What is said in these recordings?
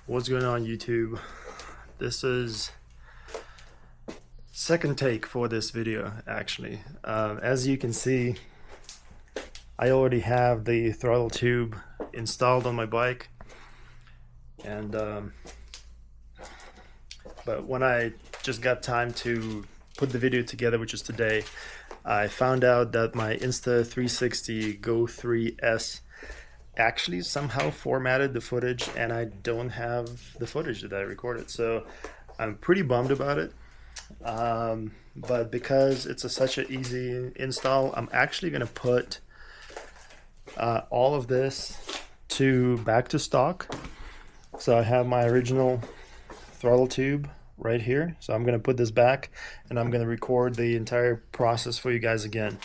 What's going on, YouTube? This is second take for this video, actually. As you can see, I already have the throttle tube installed on my bike, and but when I just got time to put the video together, which is today, I found out that my Insta360 Go 3S actually somehow formatted the footage, and I don't have the footage that I recorded, so I'm pretty bummed about it. But because it's such an easy install, I'm actually gonna put all of this back to stock. So I have my original throttle tube right here, so I'm gonna put this back and I'm gonna record the entire process for you guys again.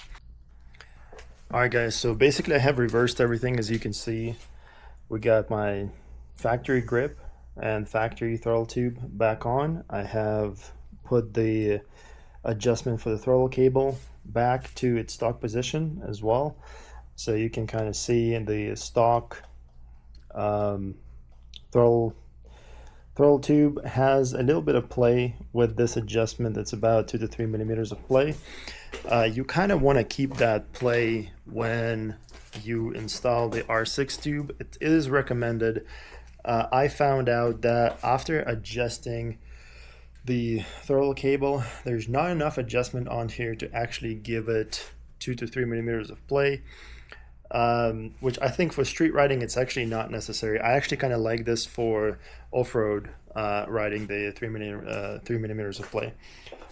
Alright guys, so basically I have reversed everything. As you can see, we got my factory grip and factory throttle tube back on. I have put the adjustment for the throttle cable back to its stock position as well. So you can kind of see in the stock throttle tube has a little bit of play with this adjustment. That's about 2 to 3 millimeters of play. You kind of want to keep that play when you install the R6 tube. It is recommended. I found out that after adjusting the throttle cable, there's not enough adjustment on here to actually give it 2 to 3 millimeters of play, which I think for street riding it's actually not necessary. I actually kind of like this for off-road riding, the 3 millimeters of play,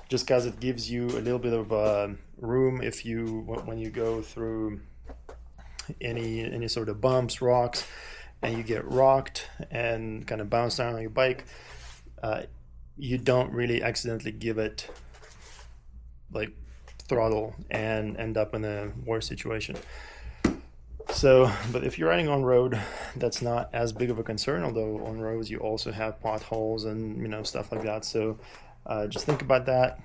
just because it gives you a little bit of room if when you go through any sort of bumps, rocks, and you get rocked and kind of bounce down on your bike. You don't really accidentally give it like throttle and end up in a worse situation. So, but if you're riding on road, that's not as big of a concern, although on roads you also have potholes and stuff like that. So just think about that.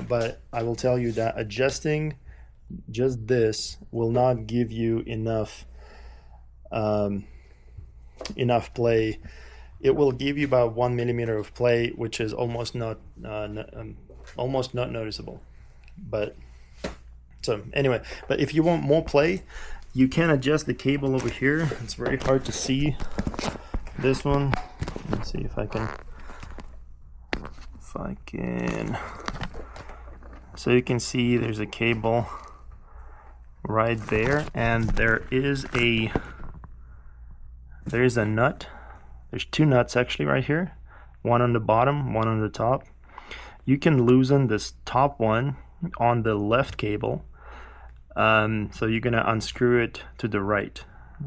But I will tell you that adjusting just this will not give you enough play. It will give you about 1 millimeter of play, which is almost not noticeable. But so anyway, but if you want more play, you can adjust the cable over here. It's very hard to see this one. Let's see if I can. So you can see there's a cable right there, and there is a nut. There's two nuts actually right here, one on the bottom, one on the top. You can loosen this top one on the left cable. So you're gonna unscrew it to the right.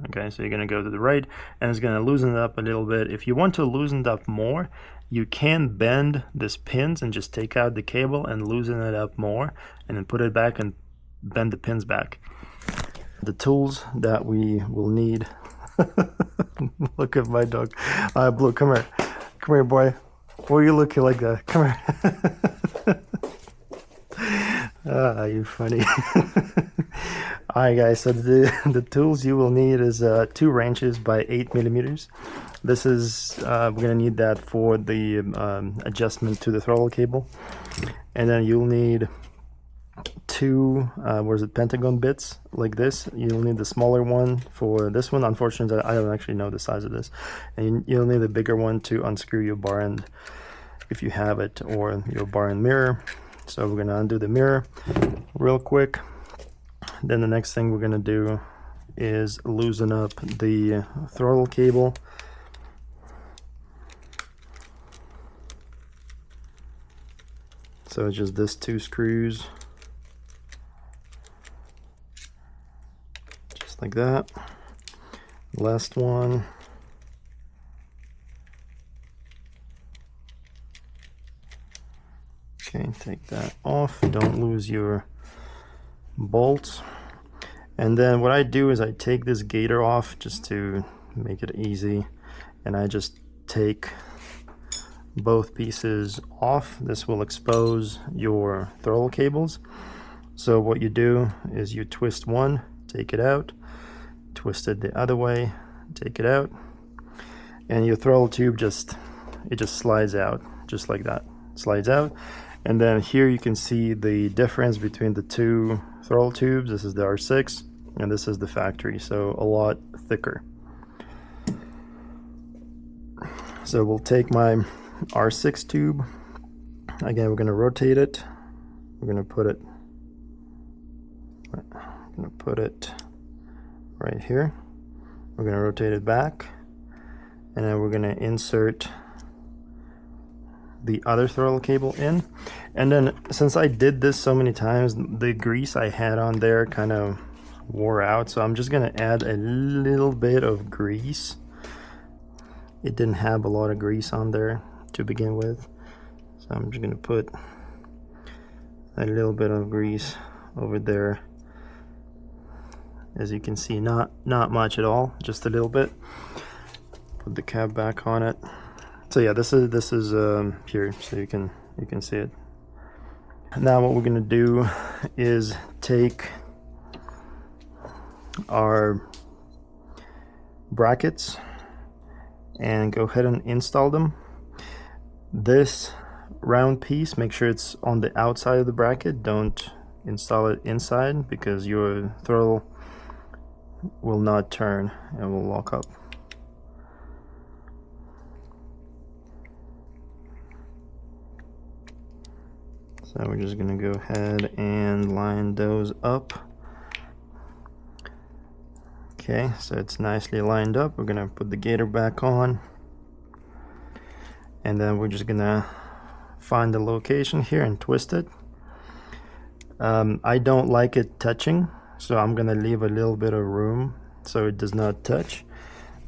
Okay, so you're gonna go to the right, and it's gonna loosen it up a little bit. If you want to loosen it up more, you can bend these pins and just take out the cable and loosen it up more, and then put it back and bend the pins back. The tools that we will need. Look at my dog. Blue, come here, boy. Why are you looking like that? Come here. You're funny. Alright guys, so the tools you will need is 2 wrenches by 8 millimeters. This is we're gonna need that for the adjustment to the throttle cable, and then you'll need 2 pentagon bits like this. You'll need the smaller one for this one. Unfortunately, I don't actually know the size of this, and you'll need a bigger one to unscrew your bar end if you have it, or your bar end mirror. So we're gonna undo the mirror real quick. Then the next thing we're gonna do is loosen up the throttle cable. So it's just this 2 screws, just like that. Last one. Okay, take that off. Don't lose your bolts. And then what I do is I take this gator off just to make it easy, and I just take both pieces off. This will expose your throttle cables. So what you do is you twist one, take it out, twist it the other way, take it out, and your throttle tube just slides out, just like that, slides out. And then here you can see the difference between the two throttle tubes. This is the R6 and this is the factory, so a lot thicker. So we'll take my R6 tube. Again, we're going to rotate it. We're going to put it right here. We're going to rotate it back, and then we're going to insert the other throttle cable in. And then, since I did this so many times, the grease I had on there kind of wore out, so I'm just going to add a little bit of grease. It didn't have a lot of grease on there to begin with, so I'm just going to put a little bit of grease over there. As you can see, not much at all, just a little bit. Put the cap back on it. So yeah, this is here, so you can see it. Now what we're gonna do is take our brackets and go ahead and install them. This round piece, make sure it's on the outside of the bracket. Don't install it inside, because your throttle will not turn and will lock up. So we're just gonna go ahead and line those up. Okay, so it's nicely lined up. We're gonna put the gator back on, and then we're just gonna find the location here and twist it. I don't like it touching, so I'm gonna leave a little bit of room so it does not touch.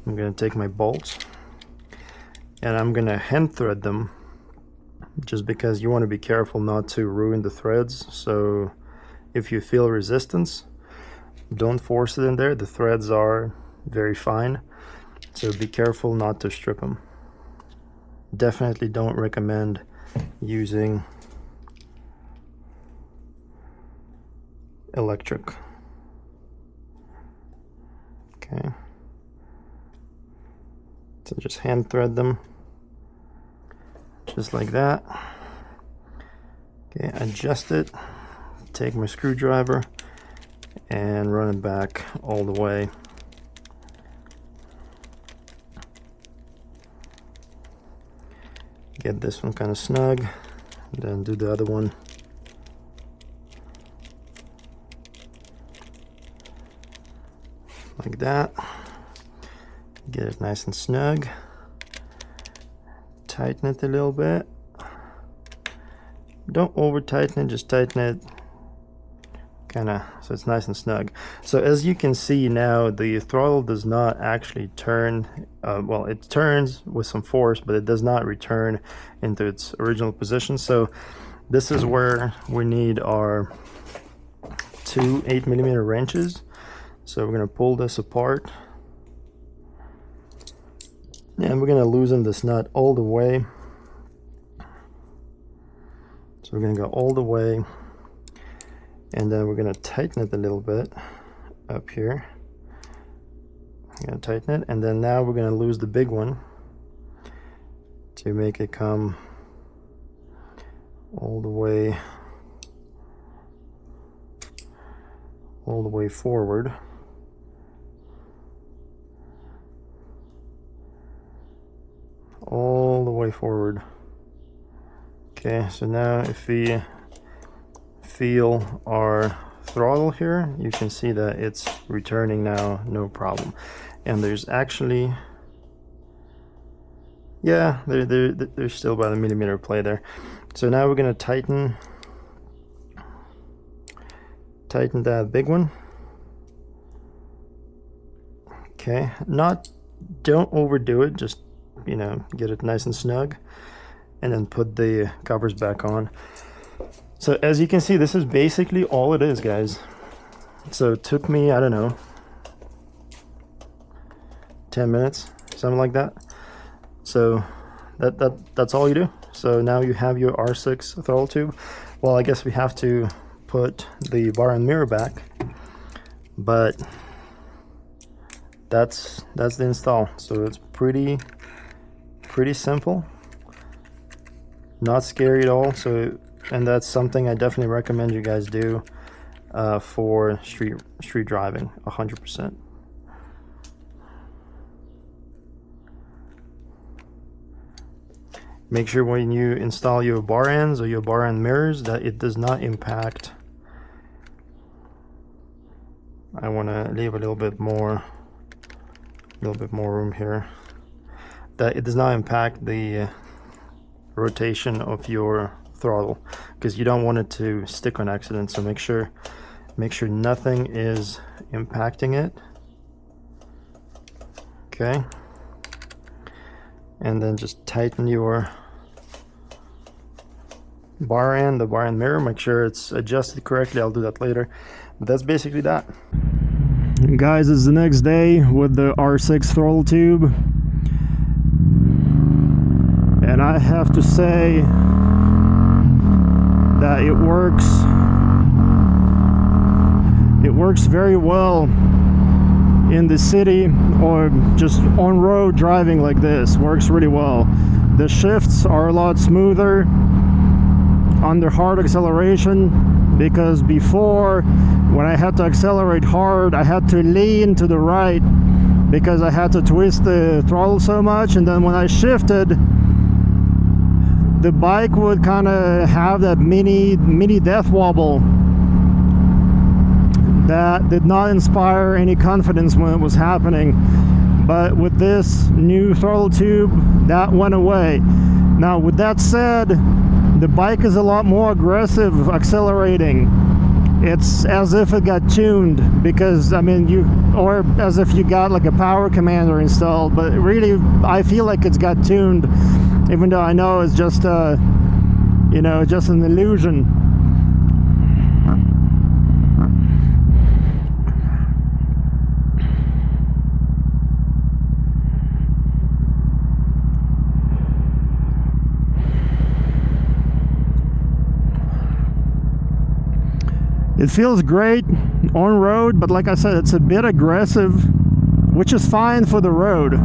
I'm gonna take my bolts and I'm gonna hand thread them, just because you want to be careful not to ruin the threads. So if you feel resistance, don't force it in there. The threads are very fine, so be careful not to strip them. Definitely don't recommend using electric. Okay, so just hand thread them just like that. Okay, adjust it, take my screwdriver and run it back all the way. Get this one kind of snug, then do the other one. Like that. Get it nice and snug. Tighten it a little bit. Don't over tighten it, just tighten it kind of so it's nice and snug. So as you can see now, the throttle does not actually turn. Well, it turns with some force, but it does not return into its original position. So this is where we need our two 8mm wrenches. So we're going to pull this apart, and we're going to loosen this nut all the way. So we're going to go all the way, and then we're going to tighten it a little bit up here. I'm going to tighten it, and then now we're going to lose the big one to make it come all the way forward. All the way forward. Okay, so now if we feel our throttle here, you can see that it's returning now, no problem. And there's actually, yeah, there's still about a millimeter play there. So now we're going to tighten that big one. Okay, don't overdo it, just, you know, get it nice and snug, and then put the covers back on. So as you can see, this is basically all it is, guys. So it took me, I don't know, 10 minutes, something like that. So that's all you do. So now you have your R6 throttle tube. Well, I guess we have to put the bar and mirror back, but that's the install. So it's pretty simple, not scary at all. So, and that's something I definitely recommend you guys do for street driving, 100%. Make sure when you install your bar ends or your bar end mirrors that it does not impact. I want to leave a little bit more room here, that it does not impact the rotation of your throttle, because you don't want it to stick on accident. So make sure nothing is impacting it. Okay, and then just tighten your bar end, the bar end mirror, make sure it's adjusted correctly. I'll do that later, but that's basically that. Guys, it's the next day with the R6 throttle tube, and I have to say that it works very well in the city, or just on road driving like this. Works really well. The shifts are a lot smoother under hard acceleration, because before, when I had to accelerate hard, I had to lean to the right because I had to twist the throttle so much, and then when I shifted, the bike would kind of have that mini death wobble that did not inspire any confidence when it was happening. But with this new throttle tube, that went away. Now, with that said, the bike is a lot more aggressive accelerating. It's as if it got tuned, because I mean, or as if you got like a power commander installed, but really I feel like it's got tuned, even though I know it's just you know, just an illusion. It feels great on road, but like I said, it's a bit aggressive, which is fine for the road.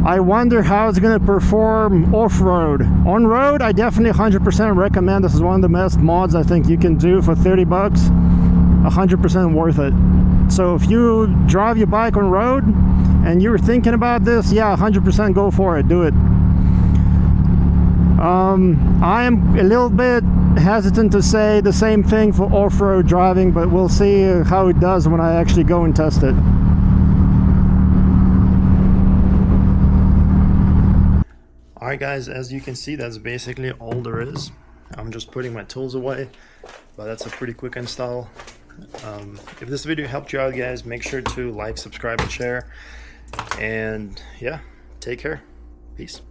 I wonder how it's going to perform off-road. On road, I definitely 100% recommend. This is one of the best mods I think you can do for 30 bucks. 100% worth it. So if you drive your bike on road and you're thinking about this, yeah, 100% go for it. Do it. I am a little bit hesitant to say the same thing for off-road driving, but we'll see how it does when I actually go and test it. Alright guys, as you can see, that's basically all there is. I'm just putting my tools away, but that's a pretty quick install. If this video helped you out, guys, make sure to like, subscribe, and share. And yeah, take care. Peace.